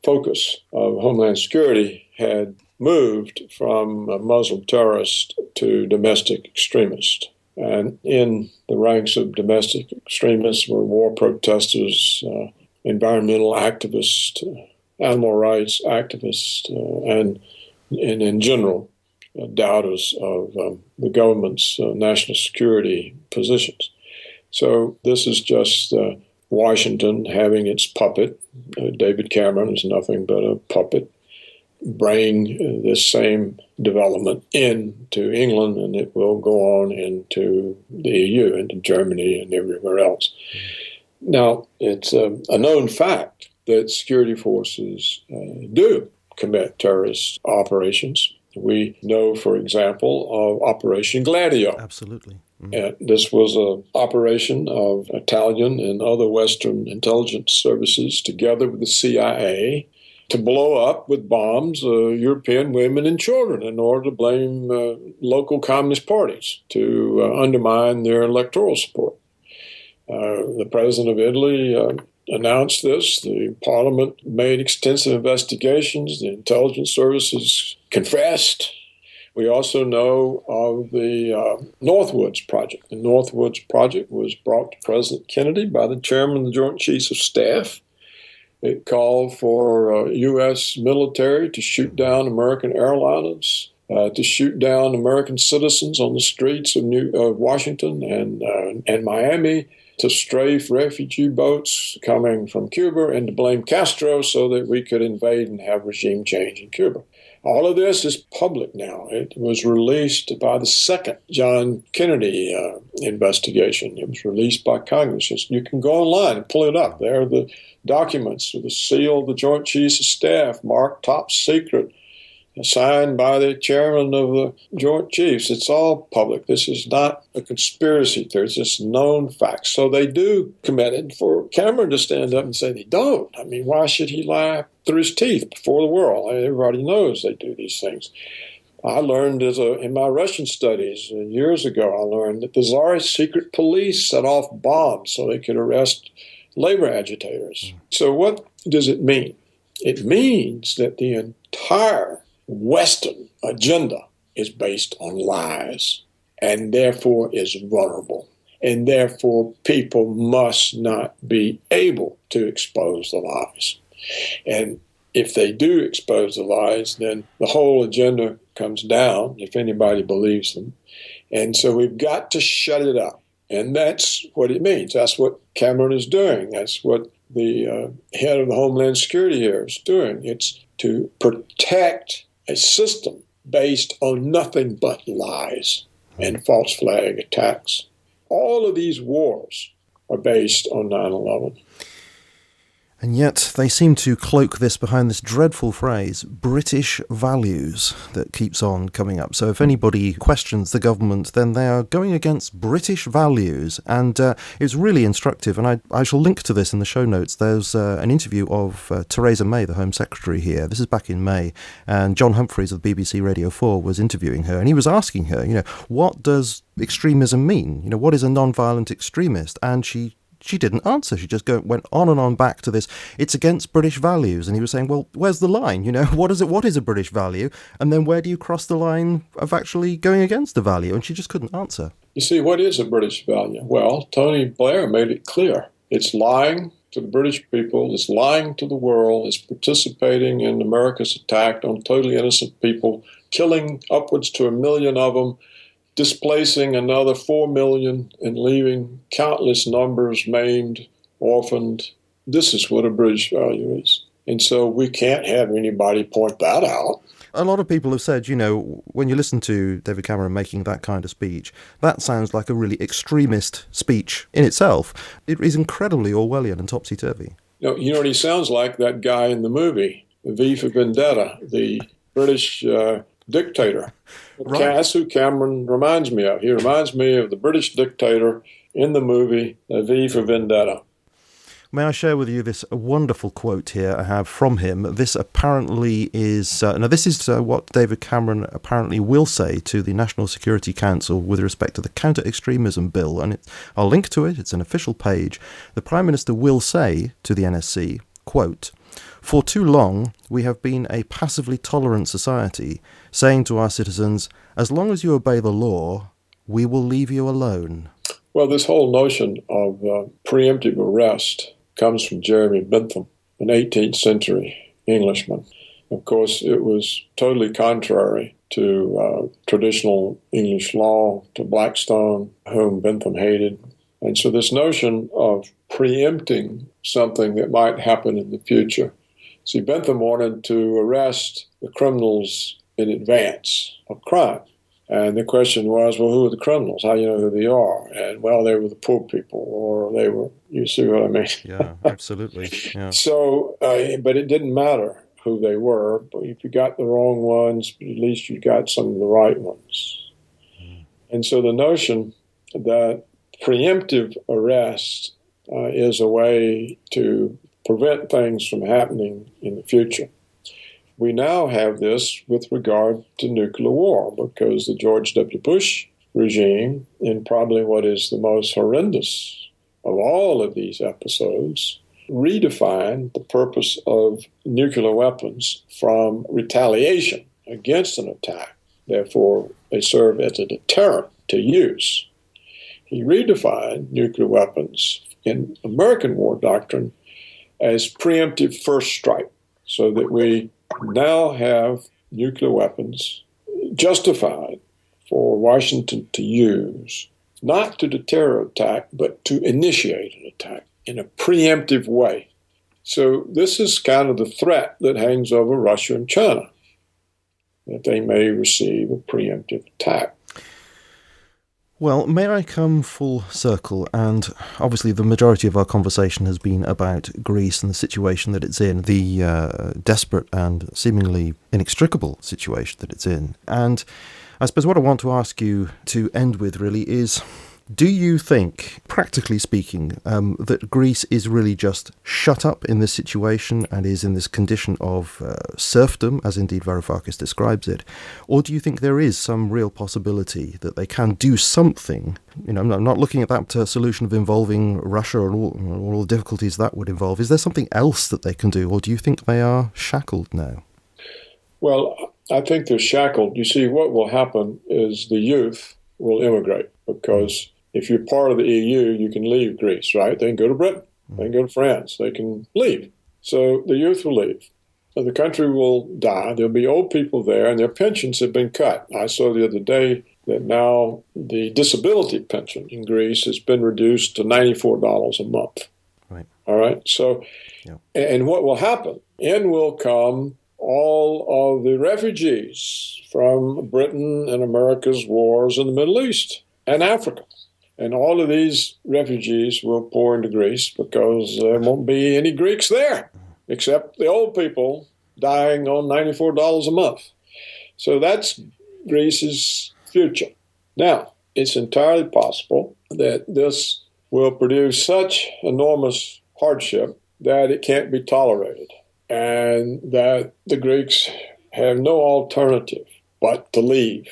focus of Homeland Security had moved from Muslim terrorists to domestic extremists. And in the ranks of domestic extremists were war protesters, environmental activists, animal rights activists, and in general, doubters of the government's national security positions. So this is just Washington having its puppet. David Cameron is nothing but a puppet. Bring this same development into England, and it will go on into the EU, into Germany, and everywhere else. Now, it's a known fact that security forces do commit terrorist operations. We know, for example, of Operation Gladio. Absolutely. This was an operation of Italian and other Western intelligence services together with the CIA to blow up with bombs European women and children in order to blame local communist parties to undermine their electoral support. The president of Italy announced this. The parliament made extensive investigations. The intelligence services confessed. We also know of the Northwoods Project. The Northwoods Project was brought to President Kennedy by the chairman of the Joint Chiefs of Staff. It called for U.S. military to shoot down American airliners, to shoot down American citizens on the streets of Washington and Miami, to strafe refugee boats coming from Cuba, and to blame Castro so that we could invade and have regime change in Cuba. All of this is public now. It was released by the second John Kennedy investigation. It was released by Congress. You can go online and pull it up. There are the documents with the seal of the Joint Chiefs of Staff, marked top secret, signed by the chairman of the Joint Chiefs. It's all public. This is not a conspiracy theory. It's just known facts. So they do commit it. For Cameron to stand up and say they don't, I mean, why should he lie through his teeth before the world? Everybody knows they do these things. I learned in my Russian studies years ago, I learned that the Tsar's secret police set off bombs so they could arrest labor agitators. So what does it mean? It means that the entire Western agenda is based on lies and therefore is vulnerable. And therefore, people must not be able to expose the lies. And if they do expose the lies, then the whole agenda comes down, if anybody believes them. And so we've got to shut it up. And that's what it means. That's what Cameron is doing. That's what the head of the Homeland Security here is doing. It's to protect a system based on nothing but lies and false flag attacks. All of these wars are based on 9/11. And yet they seem to cloak this behind this dreadful phrase, British values, that keeps on coming up. So if anybody questions the government, then they are going against British values. And it's really instructive. And I shall link to this in the show notes. There's an interview of Theresa May, the Home Secretary here. This is back in May. And John Humphreys of BBC Radio 4 was interviewing her. And he was asking her, what does extremism mean? What is a non-violent extremist? And she didn't answer. She just went on and on back to this. It's against British values. And he was saying, well, where's the line? What is a British value? And then where do you cross the line of actually going against the value? And she just couldn't answer. You see, what is a British value? Well, Tony Blair made it clear. It's lying to the British people. It's lying to the world. It's participating in America's attack on totally innocent people, killing upwards to 1 million of them, displacing another 4 million and leaving countless numbers maimed, orphaned. This is what a British value is. And so we can't have anybody point that out. A lot of people have said, when you listen to David Cameron making that kind of speech, that sounds like a really extremist speech in itself. It is incredibly Orwellian and topsy-turvy. You know what he sounds like? That guy in the movie, V for Vendetta, the British dictator. Right. That's who Cameron reminds me of. He reminds me of the British dictator in the movie V for Vendetta. May I share with you this wonderful quote here I have from him? This apparently is... this is what David Cameron apparently will say to the National Security Council with respect to the counter-extremism bill. And I'll link to it. It's an official page. The Prime Minister will say to the NSC, quote, "For too long, we have been a passively tolerant society, saying to our citizens, as long as you obey the law, we will leave you alone." Well, this whole notion of preemptive arrest comes from Jeremy Bentham, an 18th century Englishman. Of course, it was totally contrary to traditional English law, to Blackstone, whom Bentham hated. And so this notion of preempting something that might happen in the future. See, Bentham wanted to arrest the criminals in advance of crime. And the question was, well, who are the criminals? How do you know who they are? And, well, they were the poor people, or they were, you see what I mean? Yeah, absolutely. Yeah. So, but it didn't matter who they were. But if you got the wrong ones, at least you got some of the right ones. And so the notion that preemptive arrest is a way to prevent things from happening in the future. We now have this with regard to nuclear war because the George W. Bush regime, in probably what is the most horrendous of all of these episodes, redefined the purpose of nuclear weapons from retaliation against an attack. Therefore, they serve as a deterrent to use. He redefined nuclear weapons in American war doctrine as preemptive first strike, so that we now have nuclear weapons justified for Washington to use, not to deter an attack, but to initiate an attack in a preemptive way. So this is kind of the threat that hangs over Russia and China, that they may receive a preemptive attack. Well, may I come full circle? And obviously the majority of our conversation has been about Greece and the situation that it's in, the desperate and seemingly inextricable situation that it's in. And I suppose what I want to ask you to end with really is, do you think, practically speaking, that Greece is really just shut up in this situation and is in this condition of serfdom, as indeed Varoufakis describes it? Or do you think there is some real possibility that they can do something? I'm not looking at that solution of involving Russia and all the difficulties that would involve. Is there something else that they can do, or do you think they are shackled now? Well, I think they're shackled. You see, what will happen is the youth will immigrate, because if you're part of the EU, you can leave Greece, right? They can go to Britain, they can go to France, they can leave. So the youth will leave. So the country will die. There'll be old people there, and their pensions have been cut. I saw the other day that now the disability pension in Greece has been reduced to $94 a month. Right. All right. So, and what will happen? In will come all of the refugees from Britain and America's wars in the Middle East and Africa. And all of these refugees will pour into Greece because there won't be any Greeks there, except the old people dying on $94 a month. So that's Greece's future. Now, it's entirely possible that this will produce such enormous hardship that it can't be tolerated, and that the Greeks have no alternative but to leave.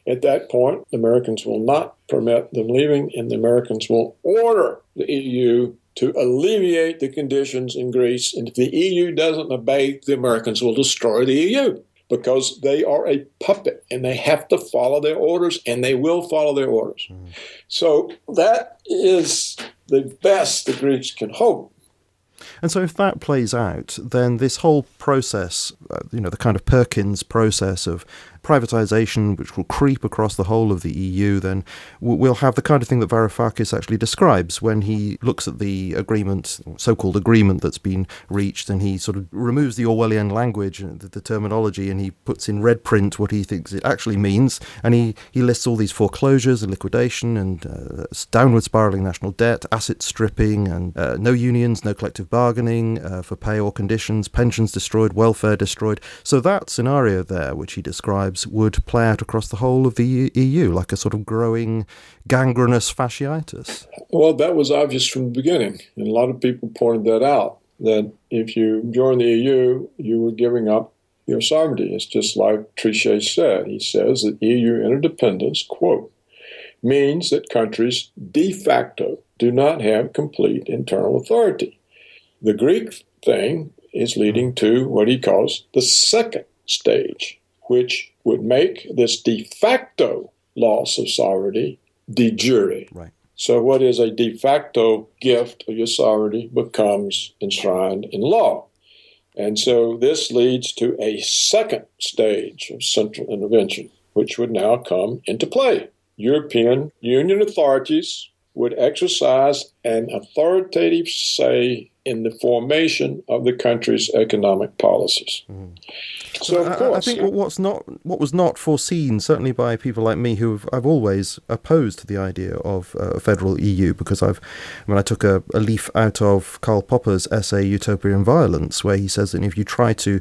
At that point, the Americans will not permit them leaving, and the Americans will order the EU to alleviate the conditions in Greece. And if the EU doesn't obey, the Americans will destroy the EU, because they are a puppet and they have to follow their orders, and they will follow their orders. So that is the best the Greeks can hope. And so if that plays out, then this whole process, the kind of Perkins process of privatization, which will creep across the whole of the EU, then we'll have the kind of thing that Varoufakis actually describes when he looks at the agreement, so-called agreement that's been reached, and he sort of removes the Orwellian language and the terminology, and he puts in red print what he thinks it actually means, and he lists all these foreclosures and liquidation and downward spiraling national debt, asset stripping, and no unions, no collective bargaining for pay or conditions, pensions destroyed, welfare destroyed. So that scenario there, which he describes, would play out across the whole of the EU, like a sort of growing gangrenous fasciitis. Well, that was obvious from the beginning, and a lot of people pointed that out, that if you join the EU, you were giving up your sovereignty. It's just like Trichet said. He says that EU interdependence, quote, means that countries de facto do not have complete internal authority. The Greek thing is leading to what he calls the second stage, which would make this de facto loss of sovereignty de jure. Right. So what is a de facto gift of your sovereignty becomes enshrined in law. And so this leads to a second stage of central intervention, which would now come into play. European Union authorities would exercise an authoritative say in the formation of the country's economic policies. So, of course, I think what was not foreseen, certainly by people like me, I've always opposed the idea of a federal EU, because I took a leaf out of Karl Popper's essay Utopia and Violence, where he says that if you try to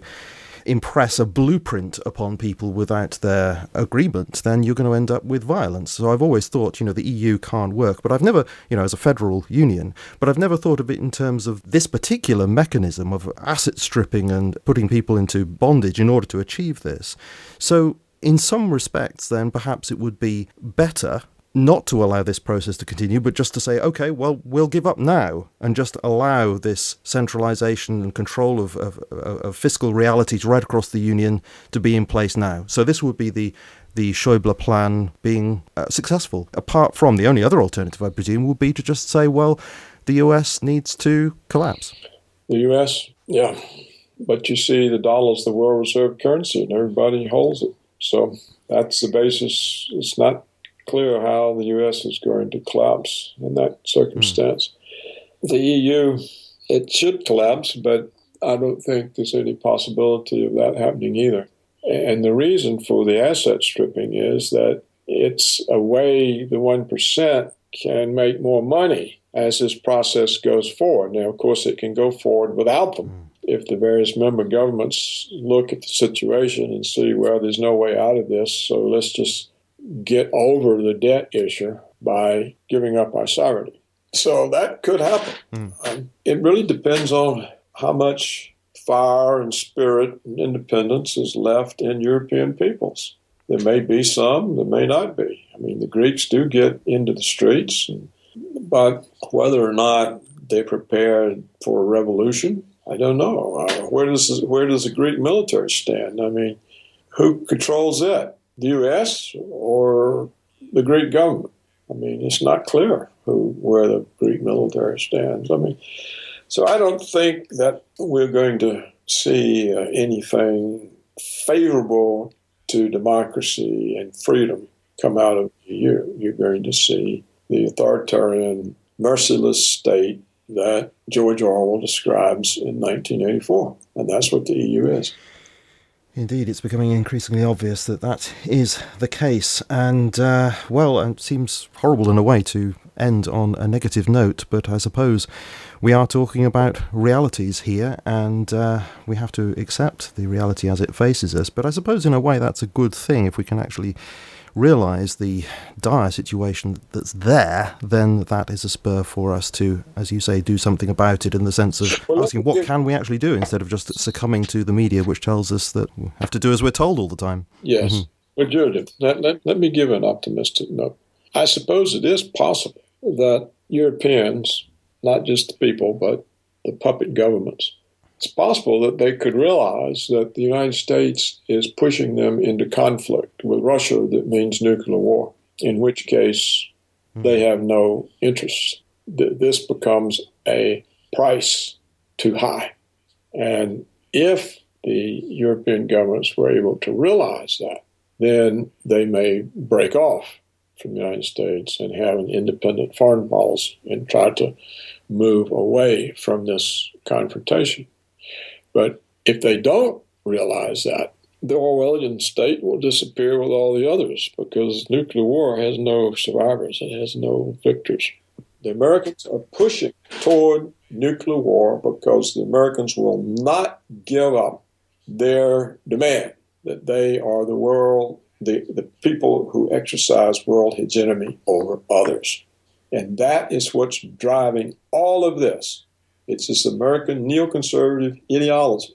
impress a blueprint upon people without their agreement, then you're going to end up with violence. So I've always thought, the EU can't work, but I've never, as a federal union, but I've never thought of it in terms of this particular mechanism of asset stripping and putting people into bondage in order to achieve this. So in some respects, then perhaps it would be better not to allow this process to continue, but just to say, okay, well, we'll give up now and just allow this centralization and control of fiscal realities right across the union to be in place now. So this would be the Schäuble plan being successful. Apart from the only other alternative, I presume, would be to just say, well, the US needs to collapse. The US, yeah. But you see, the dollar is the world reserve currency, and everybody holds it. So that's the basis. It's not clear how the U.S. is going to collapse in that circumstance. The EU, it should collapse, but I don't think there's any possibility of that happening either. And the reason for the asset stripping is that it's a way the 1% can make more money as this process goes forward. Now, of course, it can go forward without them. If the various member governments look at the situation and see, well, there's no way out of this, so let's just get over the debt issue by giving up our sovereignty. So that could happen. It really depends on how much fire and spirit and independence is left in European peoples. There may be some, there may not be. I mean, the Greeks do get into the streets, but whether or not they're prepared for a revolution, I don't know. Where does the Greek military stand? I mean, who controls it? The U.S. or the Greek government. I mean, it's not clear where the Greek military stands. I mean, so I don't think that we're going to see anything favorable to democracy and freedom come out of the EU. You're going to see the authoritarian, merciless state that George Orwell describes in 1984. And that's what the EU is. Indeed, it's becoming increasingly obvious that that is the case. And, it seems horrible in a way to end on a negative note, but I suppose we are talking about realities here, and we have to accept the reality as it faces us. But I suppose in a way that's a good thing. If we can actually realise the dire situation that's there, then that is a spur for us to, as you say, do something about it, in the sense of asking what can we actually do, instead of just succumbing to the media, which tells us that we have to do as we're told all the time. Yes. Mm-hmm. Well, Judith, let me give an optimistic note. I suppose it is possible that Europeans, not just the people, but the puppet governments, it's possible that they could realize that the United States is pushing them into conflict with Russia that means nuclear war, in which case they have no interest. This becomes a price too high. And if the European governments were able to realize that, then they may break off from the United States and have an independent foreign policy and try to move away from this confrontation. But if they don't realize that, the Orwellian state will disappear with all the others, because nuclear war has no survivors. It has no victors. The Americans are pushing toward nuclear war because the Americans will not give up their demand that they are the world, the people who exercise world hegemony over others. And that is what's driving all of this. It's this American neoconservative ideology.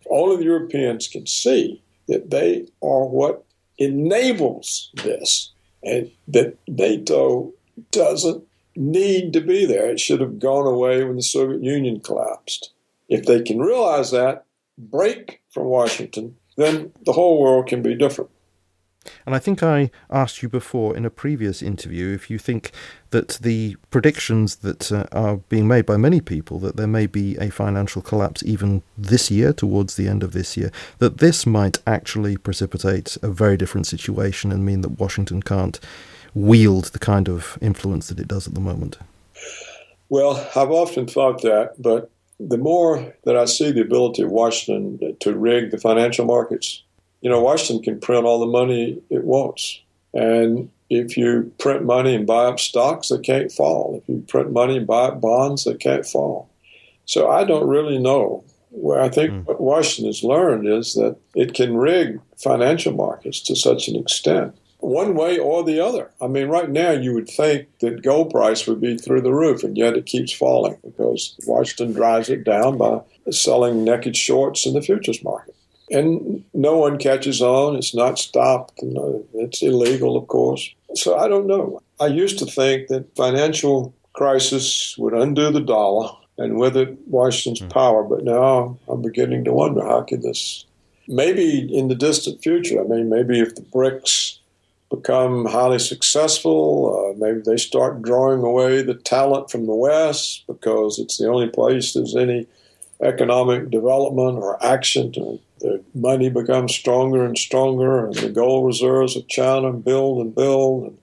All of the Europeans can see that they are what enables this, and that NATO doesn't need to be there. It should have gone away when the Soviet Union collapsed. If they can realize that, break from Washington, then the whole world can be different. And I think I asked you before in a previous interview if you think that the predictions that are being made by many people, that there may be a financial collapse even this year, towards the end of this year, that this might actually precipitate a very different situation and mean that Washington can't wield the kind of influence that it does at the moment. Well, I've often thought that, but the more that I see the ability of Washington to rig the financial markets, Washington can print all the money it wants. And if you print money and buy up stocks, they can't fall. If you print money and buy up bonds, they can't fall. So I don't really know. Where I think what Washington has learned is that it can rig financial markets to such an extent, one way or the other. I mean, right now you would think that gold price would be through the roof, and yet it keeps falling because Washington drives it down by selling naked shorts in the futures market. And no one catches on. It's not stopped. It's illegal, of course. So I don't know. I used to think that financial crisis would undo the dollar and with it Washington's power. But now I'm beginning to wonder, how could this, maybe in the distant future, I mean, maybe if the BRICS become highly successful, maybe they start drawing away the talent from the West because it's the only place there's any economic development or action. The money becomes stronger and stronger, and the gold reserves of China build and build. And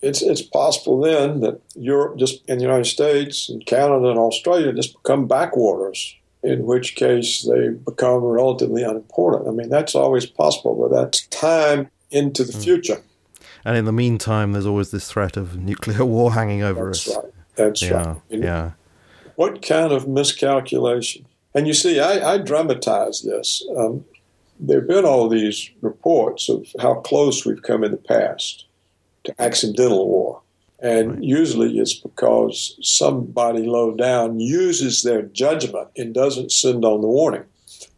it's possible then that Europe, just in the United States and Canada and Australia, just become backwaters, in which case they become relatively unimportant. I mean, that's always possible, but that's time into the future. And in the meantime, there's always this threat of nuclear war hanging over us. That's right. Yeah. What kind of miscalculation? And you see, I dramatize this. There have been all these reports of how close we've come in the past to accidental war. And usually it's because somebody low down uses their judgment and doesn't send on the warning.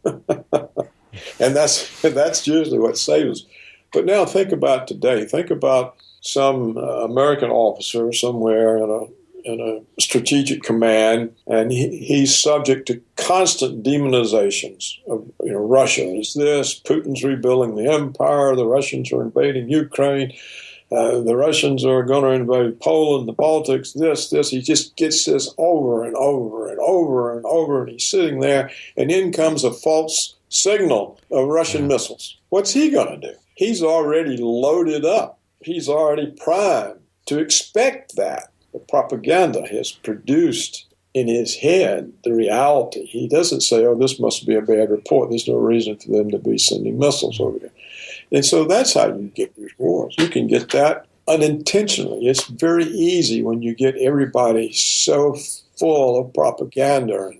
And that's usually what saves us. But now think about today. Think about some American officer somewhere in a strategic command, and he's subject to constant demonizations of Russia is this, Putin's rebuilding the empire, the Russians are invading Ukraine, the Russians are going to invade Poland, the Baltics, this. He just gets this over and over and over and over, and he's sitting there, and in comes a false signal of Russian missiles. What's he going to do? He's already loaded up. He's already primed to expect that. The propaganda has produced in his head the reality. He doesn't say, oh, this must be a bad report. There's no reason for them to be sending missiles over there. And so that's how you get these wars. You can get that unintentionally. It's very easy when you get everybody so full of propaganda.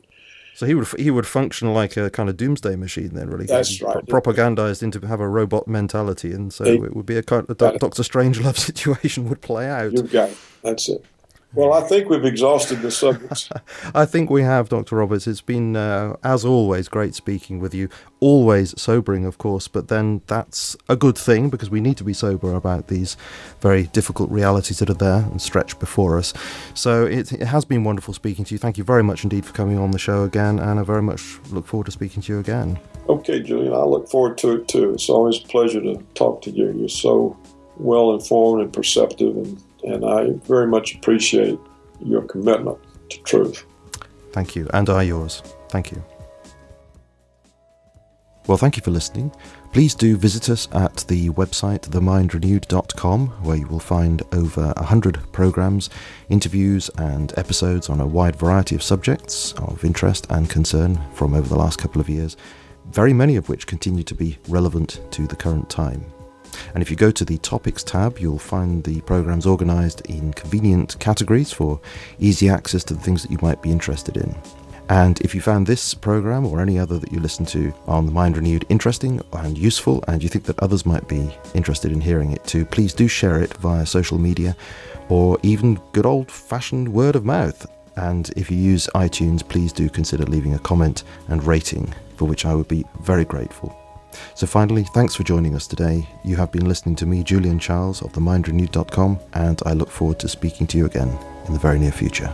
So he would function like a kind of doomsday machine then, really. That's right. Propagandized into have a robot mentality, and so it would be a kind of Dr. Strangelove situation would play out. You've got it. That's it. Well, I think we've exhausted the subjects. I think we have, Dr. Roberts. It's been, as always, great speaking with you. Always sobering, of course, but then that's a good thing because we need to be sober about these very difficult realities that are there and stretched before us. So it has been wonderful speaking to you. Thank you very much indeed for coming on the show again, and I very much look forward to speaking to you again. Okay, Julian, I look forward to it too. It's always a pleasure to talk to you. You're so well-informed and perceptive, and I very much appreciate your commitment to truth. Thank you, and I yours. Thank you. Well, thank you for listening. Please do visit us at the website themindrenewed.com, where you will find over 100 programs, interviews and episodes on a wide variety of subjects of interest and concern from over the last couple of years, very many of which continue to be relevant to the current time. And if you go to the Topics tab, you'll find the programs organised in convenient categories for easy access to the things that you might be interested in. And if you found this programme or any other that you listen to on The Mind Renewed interesting and useful, and you think that others might be interested in hearing it too, please do share it via social media or even good old-fashioned word of mouth. And if you use iTunes, please do consider leaving a comment and rating, for which I would be very grateful. So finally, thanks for joining us today. You have been listening to me, Julian Charles of themindrenewed.com, and I look forward to speaking to you again in the very near future.